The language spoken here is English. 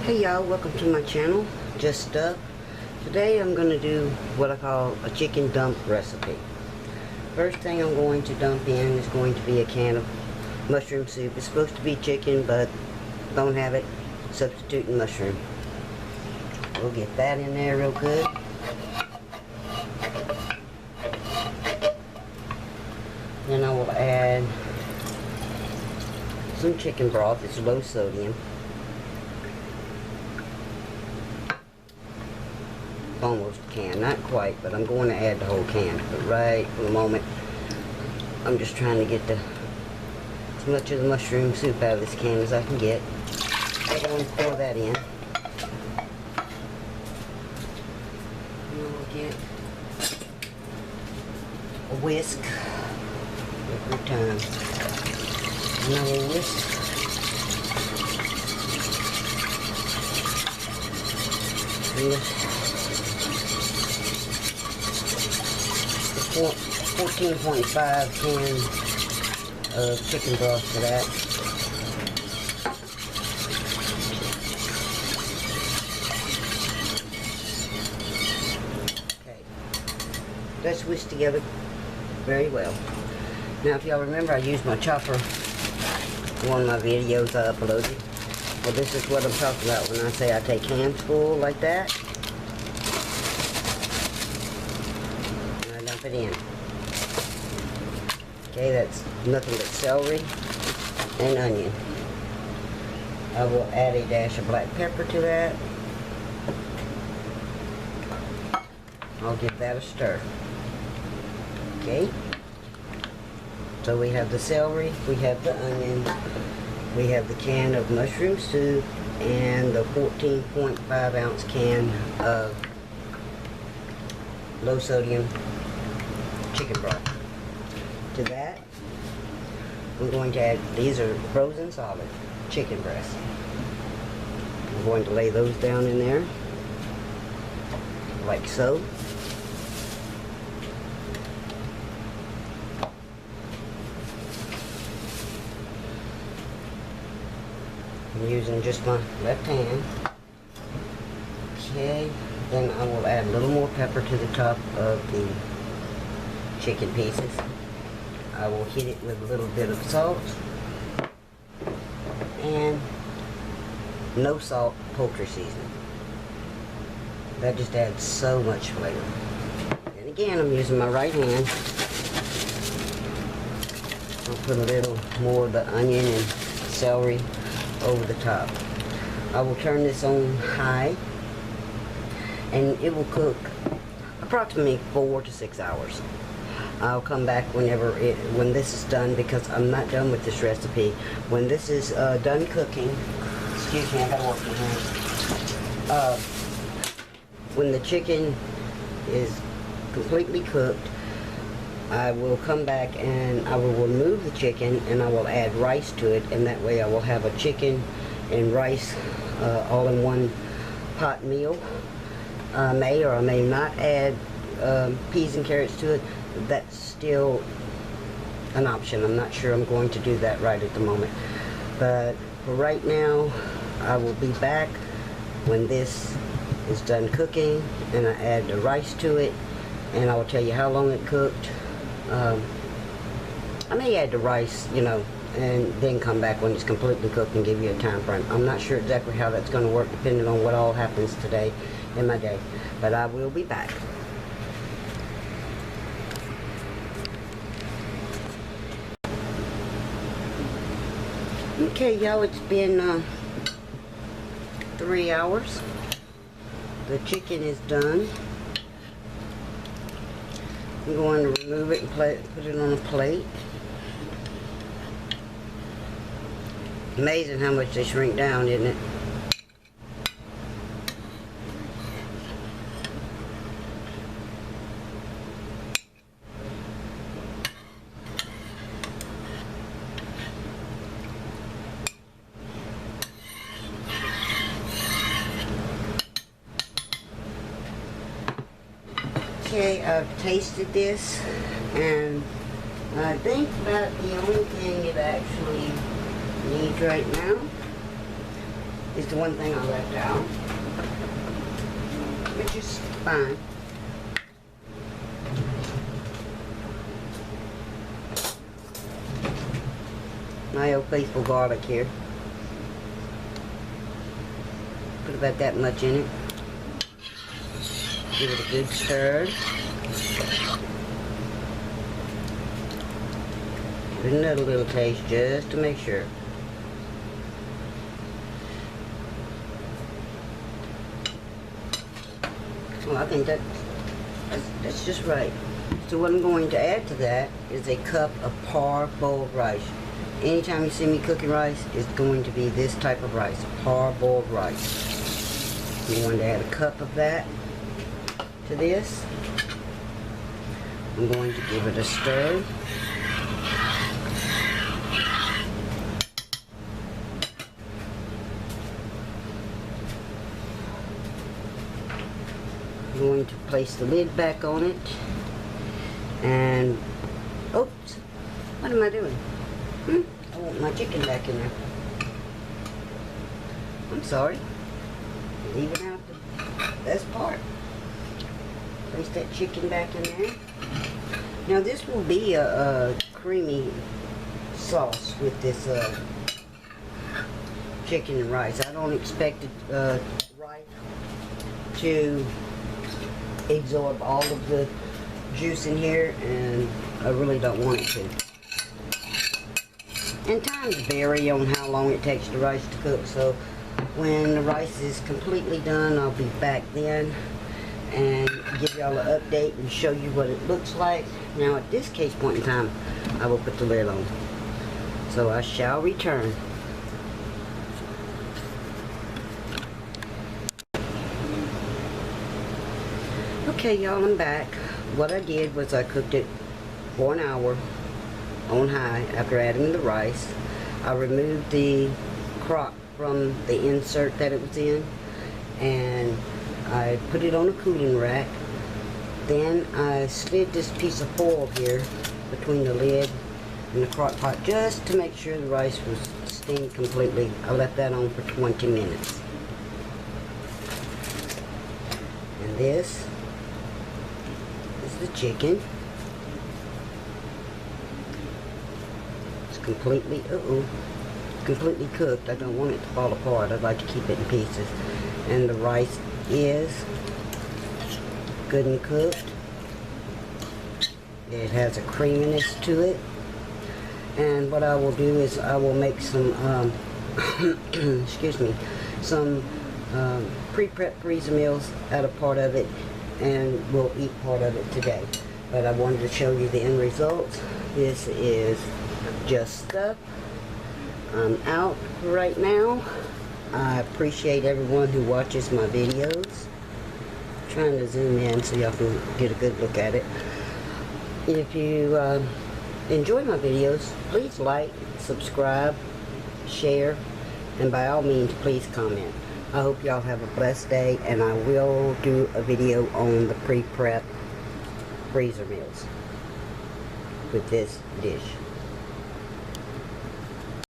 Hey y'all, welcome to my channel, Just Stuff. Today I'm going to do what I call a chicken dump recipe. First thing I'm going to dump in is going to be a can of mushroom soup. It's supposed to be chicken, but don't have it, substituting mushroom. We'll get that in there real good. Then I will add some chicken broth. It's low sodium. Almost a can, not quite, but I'm going to add the whole can. But right for the moment, I'm just trying to get as much of the mushroom soup out of this can as I can get. I'm going to pour that in. And we'll get a whisk every time. Another whisk. 14.5 cans of chicken broth for that. Okay, let's whisk together very well. Now, if y'all remember, I used my chopper in one of my videos I uploaded. Well, this is what I'm talking about when I say I take hands full like that. It in. Okay, that's nothing but celery and onion. I will add a dash of black pepper to that. I'll give that a stir. Okay, so we have the celery, we have the onion, we have the can of mushroom soup, and the 14.5 ounce can of low sodium chicken broth. To that, I'm going to add, these are frozen solid chicken breasts. I'm going to lay those down in there, like so. I'm using just my left hand. Okay, then I will add a little more pepper to the top of the chicken pieces. I will hit it with a little bit of salt and no salt poultry seasoning. That just adds so much flavor. And again, I'm using my right hand. I'll put a little more of the onion and celery over the top. I will turn this on high and it will cook approximately 4 to 6 hours. I'll come back when this is done, because I'm not done with this recipe. When this is done cooking, excuse me, I gotta work my hands. When the chicken is completely cooked, I will come back and I will remove the chicken and I will add rice to it, and that way I will have a chicken and rice all in one pot meal. I may or I may not add peas and carrots to it. That's still an option. I'm not sure I'm going to do that right at the moment. But for right now, I will be back when this is done cooking and I add the rice to it, and I will tell you how long it cooked. I may add the rice, and then come back when it's completely cooked and give you a time frame. I'm not sure exactly how that's going to work, depending on what all happens today in my day. But I will be back. Okay, y'all, it's been 3 hours. The chicken is done. I'm going to remove it and put it on a plate. Amazing how much they shrink down, isn't it? Okay, I've tasted this, and I think about the only thing it actually needs right now is the one thing I left out, which is fine. My old faithful garlic here. Put about that much in it. Give it a good stir. Give it another little taste just to make sure. Well, I think that's just right. So what I'm going to add to that is a cup of parboiled rice. Anytime you see me cooking rice, it's going to be this type of rice, parboiled rice. I'm going to add a cup of that to this. I'm going to give it a stir. I'm going to place the lid back on it. And, oops, what am I doing? I want my chicken back in there. I'm sorry. Leaving out the best part. Place that chicken back in there. Now this will be a creamy sauce with this chicken and rice. I don't expect the rice to absorb all of the juice in here, and I really don't want it to. And times vary on how long it takes the rice to cook, so when the rice is completely done, I'll be back then and give y'all an update and show you what it looks like. Now at this case point in time, I will put the lid on. So I shall return. Okay y'all, I'm back. What I did was I cooked it for an hour on high after adding the rice. I removed the crock from the insert that it was in, and I put it on a cooling rack. Then I slid this piece of foil here between the lid and the crock pot just to make sure the rice was steamed completely. I left that on for 20 minutes. And this is the chicken. Completely, completely cooked. I don't want it to fall apart. I'd like to keep it in pieces. And the rice is good and cooked. It has a creaminess to it. And what I will do is I will make some, excuse me, some pre-prep freezer meals out of part of it, and we'll eat part of it today. But I wanted to show you the end results. This is just stuff. I'm out right now. I appreciate everyone who watches my videos. I'm trying to zoom in so y'all can get a good look at it. If you enjoy my videos, please like, subscribe, share, and by all means please comment. I hope y'all have a blessed day, and I will do a video on the pre-prep freezer meals with this dish.